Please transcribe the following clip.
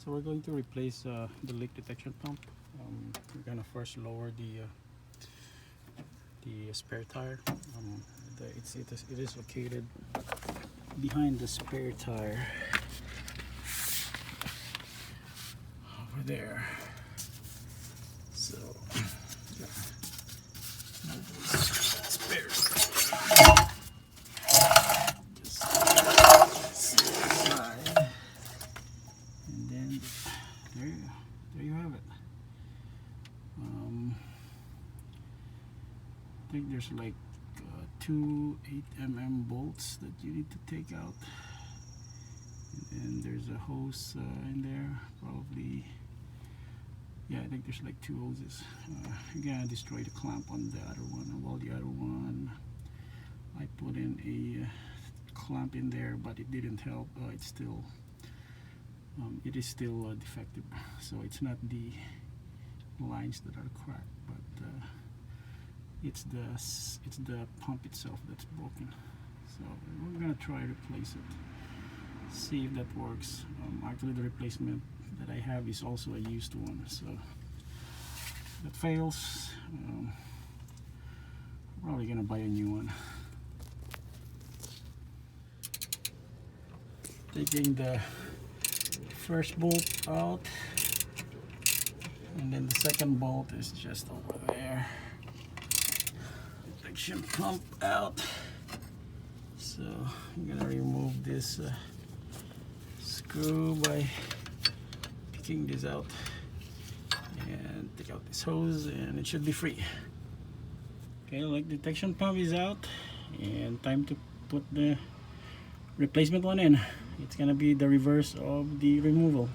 So we're going to replace the leak detection pump. We're gonna first lower the spare tire. It is located behind the spare tire over there. So spares. I think there's like two 8mm bolts that you need to take out, and then there's a hose in there, probably. Yeah, I think there's like two hoses. You're gonna destroy the clamp on the other one, while the other one I put in a clamp in there, but it didn't help. It is still defective, so it's not the lines that are cracked, but it's the pump itself that's broken. So we're gonna try to replace it, see if that works. Actually, the replacement that I have is also a used one, so if that fails, probably gonna buy a new one. Taking the first bolt out, and then the second bolt is just over there. Detection pump out. So I'm gonna remove this screw by picking this out, and take out this hose, and it should be free. Okay, like detection pump is out, and time to put the replacement one in. It's gonna be the reverse of the removal.